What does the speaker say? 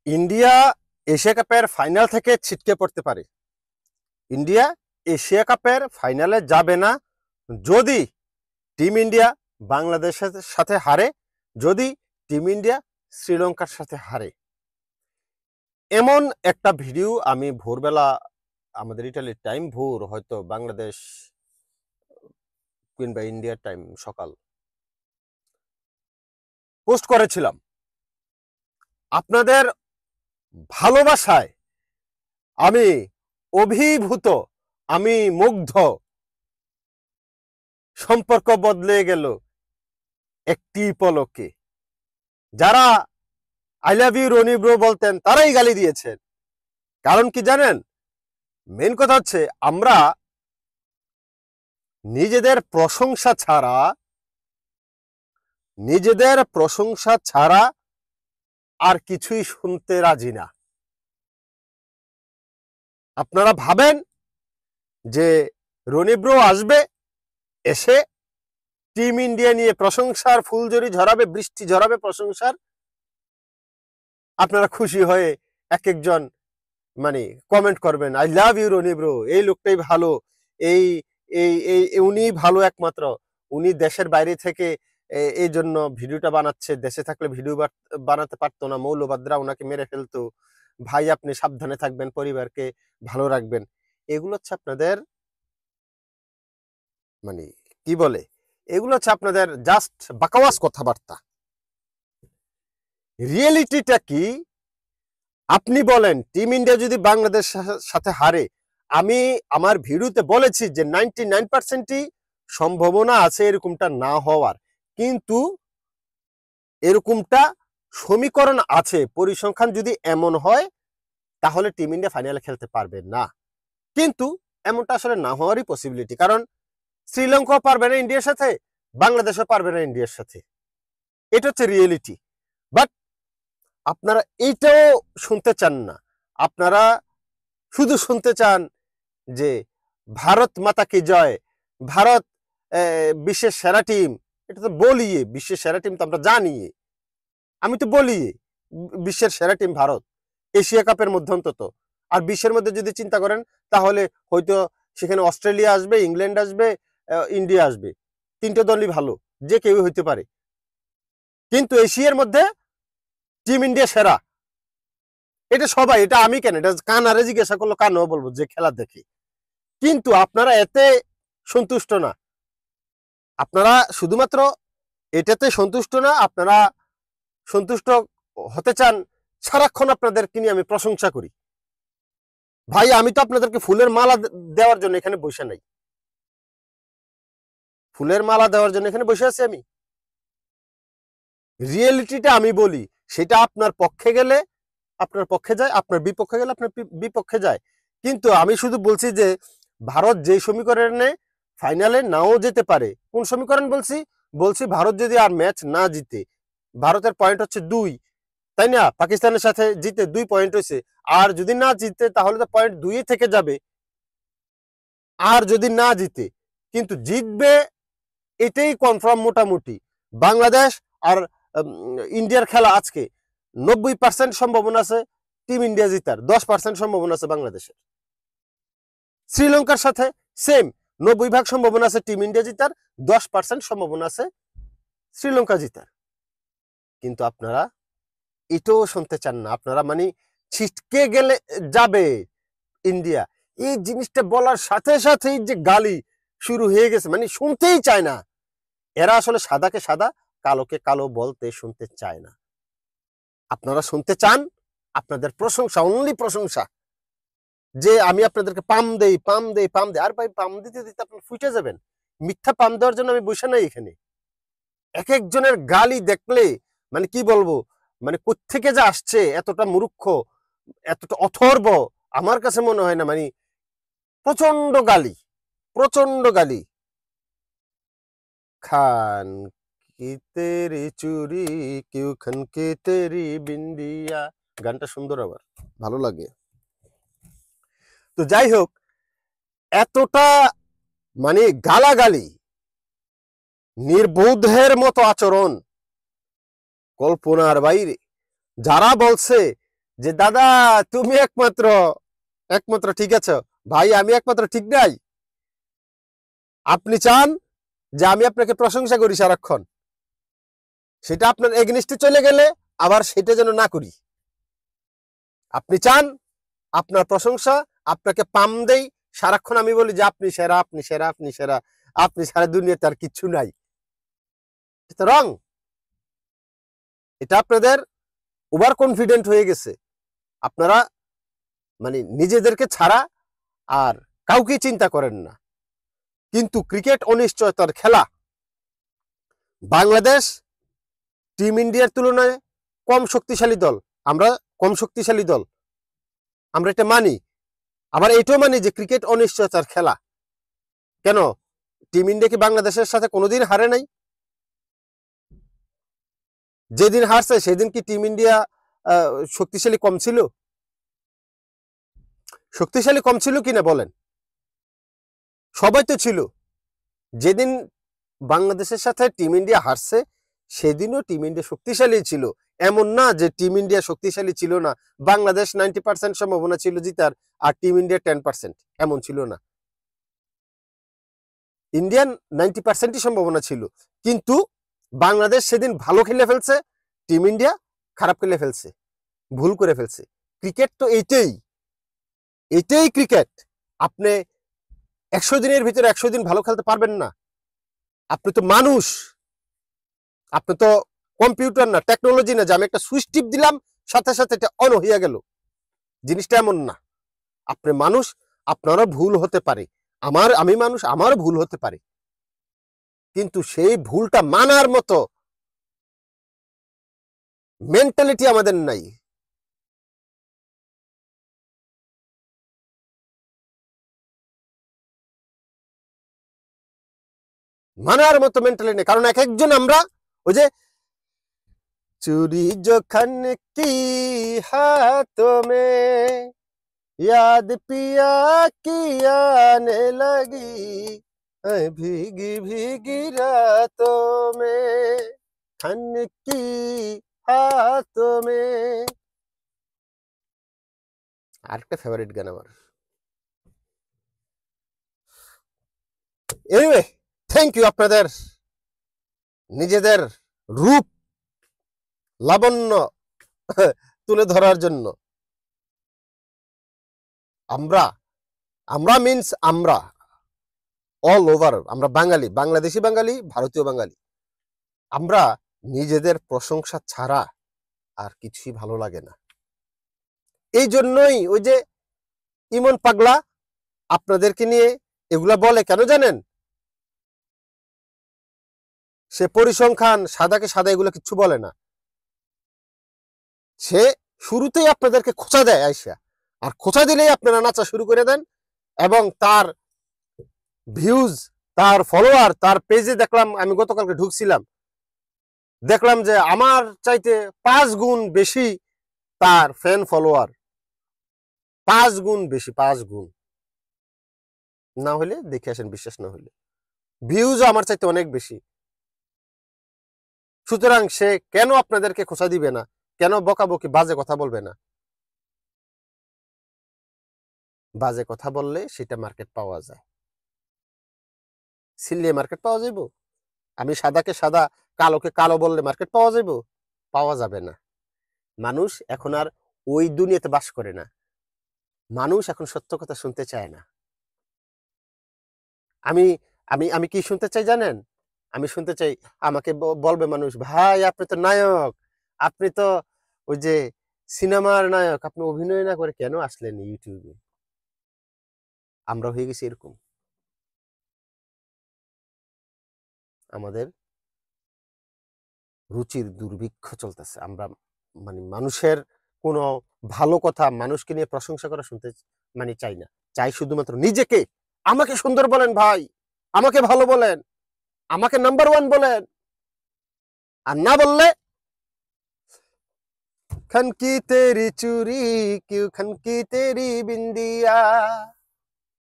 India Asia কাপের final থেকে ছিটকে পড়তে পারে। ইন্ডিয়া এশিয়া কাপের ফাইনালে যাবে না যদি টিম ইন্ডিয়া বাংলাদেশের সাথে হারে, যদি টিম ইন্ডিয়া শ্রীলঙ্কার সাথে হারে। এমন একটা ভিডিও আমি ভোরবেলা, আমাদের ইটালির টাইম ভোর, হয়তো বাংলাদেশ কিংবা ইন্ডিয়ার টাইম সকাল, পোস্ট করেছিলাম। আপনাদের ভালোবাসায় আমি অভিভূত, আমি মুগ্ধ। সম্পর্ক বদলে গেল একটি পলকে। যারা I love you Rony bro বলতেন তারাই গালি দিয়েছেন। কারণ কি জানেন? মেন কথা হচ্ছে আমরা নিজেদের প্রশংসা ছাড়া আর কিছুই শুনতে রাজি না। আপনারা ভাবেন যে রনি ব্রো আসবে, এসে টিম ইন্ডিয়া নিয়ে প্রশংসার ফুলঝুরি ঝরাবে, বৃষ্টি ঝরাবে প্রশংসার। আপনারা খুশি হয়ে এক একজন কমেন্ট করবেন, I love you Rony bro, এই লোকটাই ভালো, এই এই এই উনি ভালো একমাত্র, উনি দেশের বাইরে থেকে এই জন্য ভিডিওটা বানাচ্ছে, দেশে থাকলে ভিডিও বানাতে পারতো না, মৌলবাদরা ওনাকে মেরে ফেলতো। ভাই আপনি সাবধানে থাকবেন, পরিবারকে ভালো রাখবেন। এগুলো হচ্ছে আপনাদের কি বলে, এগুলো হচ্ছে আপনাদের জাস্ট বাকওয়াস কথাবার্তা। রিয়েলিটিটা কি? আপনি বলেন টিম ইন্ডিয়া যদি বাংলাদেশ সাথে হারে, আমি আমার ভিডিওতে বলেছি যে 99%ই সম্ভাবনা আছে এরকমটা না হওয়ার, কিন্তু এরকমটা সমীকরণ আছে। পরিসংখ্যান যদি এমন হয় তাহলে টিম ইন্ডিয়া ফাইনালে খেলতে পারবে না, কিন্তু এমনটা আসলে না হওয়ারই পসিবিলিটি। কারণ শ্রীলঙ্কাও পারবে না ইন্ডিয়ার সাথে, বাংলাদেশও পারবে না ইন্ডিয়ার সাথে। এটা হচ্ছে রিয়েলিটি। বাট আপনারা এইটাও শুনতে চান না। আপনারা শুধু শুনতে চান যে ভারত মাতা কি জয়, ভারত বিশ্বের সেরা টিম। এটা তো বলি, বিশ্বের সেরা টিম তো আমরা জানি, আমি তো বলি বিশ্বের সেরা টিম ভারত, এশিয়া কাপের মধ্যে অন্তত। আর বিশ্বের মধ্যে যদি চিন্তা করেন তাহলে হয়তো সেখানে অস্ট্রেলিয়া আসবে, ইংল্যান্ড আসবে, ইন্ডিয়া আসবে। তিনটে দলই ভালো, যে কেউ হইতে পারে, কিন্তু এশিয়ার মধ্যে টিম ইন্ডিয়া সেরা। এটা সবাই, এটা আমি কেন, এটা কানারে জিজ্ঞাসা করলো কানও বলবো যে খেলা দেখে। কিন্তু আপনারা এতে সন্তুষ্ট না, আপনারা শুধুমাত্র এটাতে সন্তুষ্ট না, আপনারা সন্তুষ্ট হতে চান সারাক্ষণ আপনাদেরকে নিয়ে আমি প্রশংসা করি। ভাই আমি তো আপনাদেরকে ফুলের মালা দেওয়ার জন্য এখানে বসে নাই, ফুলের মালা দেওয়ার জন্য এখানে বসে আছি আমি। রিয়েলিটিটা আমি বলি, সেটা আপনার পক্ষে গেলে আপনার পক্ষে যায়, আপনার বিপক্ষে গেলে আপনার বিপক্ষে যায়। কিন্তু আমি শুধু বলছি যে ভারত যে সমীকরণে ফাইনালে নাও যেতে পারে। কোন সমীকরণ বলছি ভারত যদি আর ম্যাচ না জিতে, ভারতের পয়েন্ট হচ্ছে 2, তাই না? পাকিস্তানের সাথে জিতে 2 পয়েন্ট হয়েছে। আর যদি না জিতে তাহলে তো পয়েন্ট 2 থেকে যাবে। আর যদি না জিতে, কিন্তু জিতবে এটাই কনফার্ম মোটামুটি। বাংলাদেশ আর ইন্ডিয়ার খেলা আজকে 90% সম্ভাবনা আছে টিম ইন্ডিয়া জিতার, 10% সম্ভাবনা আছে বাংলাদেশের। শ্রীলঙ্কার সাথে সেম, 90% সম্ভাবনা আছে টিম ইন্ডিয়া জিতার, 10% সম্ভাবনা আছে শ্রীলঙ্কা জিতার। কিন্তু আপনারা এটাও শুনতে চান না। আপনারা ছিটকে গেলে যাবে ইন্ডিয়া, এই জিনিসটা বলার সাথে সাথেই যে গালি শুরু হয়ে গেছে, শুনতেই চায় না। এরা আসলে সাদাকে সাদা, কালোকে কালো বলতে শুনতে চায় না। আপনারা শুনতে চান আপনাদের প্রশংসা, অনলি প্রশংসা, যে আমি আপনাদেরকে পাম দেই। আর ভাই পাম দিতে দিতে আপনারা ফুটে যাবেন। মিথ্যা পাম দেওয়ার জন্য আমি বসে নাই এখানে। এক একজনের গালি দেখলে কি বলবো, কোত্থেকে যে আসছে এতটা মূর্খ, এতটা অথর্ব, আমার কাছে মনে হয় না। প্রচন্ড গালি, প্রচন্ড গালি। খান কি তেরি চুরি কেউ খান কে তেরি বিন্দিয়া, গানটা সুন্দর, আবার ভালো লাগে। তো যাই হোক, এতটা গালাগালি, নির্বোধের মতো আচরণ কল্পনার বাইরে। যারা বলছে যে দাদা তুমি একমাত্র একমাত্র ঠিক আছো, ভাই আমি একমাত্র ঠিক নাই। আপনি চান যে আমি আপনাকে প্রশংসা করি সারাক্ষণ, সেটা আপনার এগেনিস্টে চলে গেলে আবার সেটা যেন না করি। আপনি চান আপনার প্রশংসা আপনাকে পাম দেই, সারাক্ষণ আমি বলি যে আপনি সেরা, আপনি সেরা, আপনি সেরা, আপনি সারা দুনিয়াতে আর কিচ্ছু নাই। এটা রং। এটা আপনাদের ওভার কনফিডেন্ট হয়ে গেছে। আপনারা মানে নিজেদেরকে ছাড়া আর কাউকে চিন্তা করেন না। কিন্তু ক্রিকেট অনিশ্চয়তার খেলা। বাংলাদেশ টিম ইন্ডিয়ার তুলনায় কম শক্তিশালী দল, আমরা কম শক্তিশালী দল, আমরা এটা মানি। আবার এটাও মানি যে ক্রিকেট অনিশ্চয়তার খেলা। কেন টিম ইন্ডিয়া কি বাংলাদেশের সাথে কোনোদিন হারে নাই? যেদিন হারছে সেদিন কি টিম ইন্ডিয়া শক্তিশালী কম ছিল? শক্তিশালী কম ছিল কিনা বলেন? সবাই তো ছিল। যেদিন বাংলাদেশের সাথে টিম ইন্ডিয়া হারছে সেদিনও টিম ইন্ডিয়া শক্তিশালী ছিল। এমন না যে টিম ইন্ডিয়া শক্তিশালী ছিল না। বাংলাদেশ 90% সম্ভাবনা ছিল জিতার, আর টিম ইন্ডিয়া 10%, এমন ছিল না। ইন্ডিয়ান 90%ই সম্ভাবনা ছিল, কিন্তু বাংলাদেশ সেদিন ভালো খেলে ফেলছে, টিম ইন্ডিয়া খারাপ খেলে ফেলছে, ভুল করে ফেলছে। ক্রিকেট তো এইটাই, এটাই ক্রিকেট। আপনি 100 দিনের ভিতরে 100 দিন ভালো খেলতে পারবেন না। আপনি তো মানুষ, আপনি তো কম্পিউটার না, টেকনোলজি না যে আমি একটা সুইচ টিপ দিলাম সাথে সাথে এটা অন হয়ে গেল। জিনিসটা এমন না। আপনি মানুষ, আপনারও ভুল হতে পারে, আমি মানুষ, আমারও ভুল হতে পারে, কিন্তু সেই ভুলটা মানার মতো মেন্টালিটি আমাদের নাই। মানার মতো মেন্টালিটি নেই। কারণ এক একজন আমরা ওই যে चूड़ी जो खन की हाथों में याद पिया की आने लगी भीगी भीगी रातों में खन की हाथों में। আরেকটা ফেভারিট গান আমার। এনিওয়ে, থ্যাংক ইউ আপনাদের নিজেদের রূপ লাবণ্য তুলে ধরার জন্য। আমরা আমরা মিন্স আমরা অল ওভার, আমরা বাঙালি, বাংলাদেশি বাঙালি, ভারতীয় বাঙালি, আমরা নিজেদের প্রশংসা ছাড়া আর কিছুই ভালো লাগে না। এই জন্যই ওই যে ইমন পাগলা আপনাদেরকে নিয়ে এগুলা বলে কেন জানেন? সে পরিসংখ্যান সাদাকে সাদা এগুলো কিচ্ছু বলে না। সে শুরুতেই আপনাদেরকে খোঁচা দেয় আইসা, আর খোঁচা দিলেই আপনারা নাচা শুরু করে দেন। এবং তার ভিউজ, তার ফলোয়ার, তার পেজে দেখলাম, আমি গতকালকে ঢুকছিলাম, দেখলাম যে আমার চাইতে 5 গুণ বেশি তার ফ্যান ফলোয়ার, 5 গুণ বেশি, 5 গুণ। না হলে দেখে আসেন, বিশ্বাস না হলে। ভিউজ আমার চাইতে অনেক বেশি। সুতরাং সে কেন আপনাদেরকে খোঁচা দিবে না? কেন বকাবকি বাজে কথা বলবে না? বাজে কথা বললে সেটা মার্কেট পাওয়া যায়, সিল্লিয়ে মার্কেট পাওয়া যাইব? আমি সাদাকে সাদা, কালোকে কালো বললে মার্কেট পাওয়া যাইব? পাওয়া যাবে না। মানুষ এখন আর ওই দুনিয়াতে বাস করে না। মানুষ এখন সত্য কথা শুনতে চায় না। আমি আমি আমি কি শুনতে চাই জানেন? আমি শুনতে চাই, আমাকে বলবে মানুষ, ভাই আপনি তো নায়ক, আপনি তো ওই যে সিনেমার নায়ক, আপনি অভিনয় না করে কেন আসলেন ইউটিউবে? আমরা হয়ে গেছি এরকম। আমাদের রুচির দুর্ভিক্ষ চলতেছে। আমরা মানে মানুষের কোনো ভালো কথা, মানুষকে নিয়ে প্রশংসা করা শুনতে মানে চাই না। চাই শুধুমাত্র নিজেকে, আমাকে সুন্দর বলেন ভাই, আমাকে ভালো বলেন, আমাকে নাম্বার 1 বলেন। আর না বললে खनकी तेरी चूड़ी क्यों खनकी तेरी बिंदिया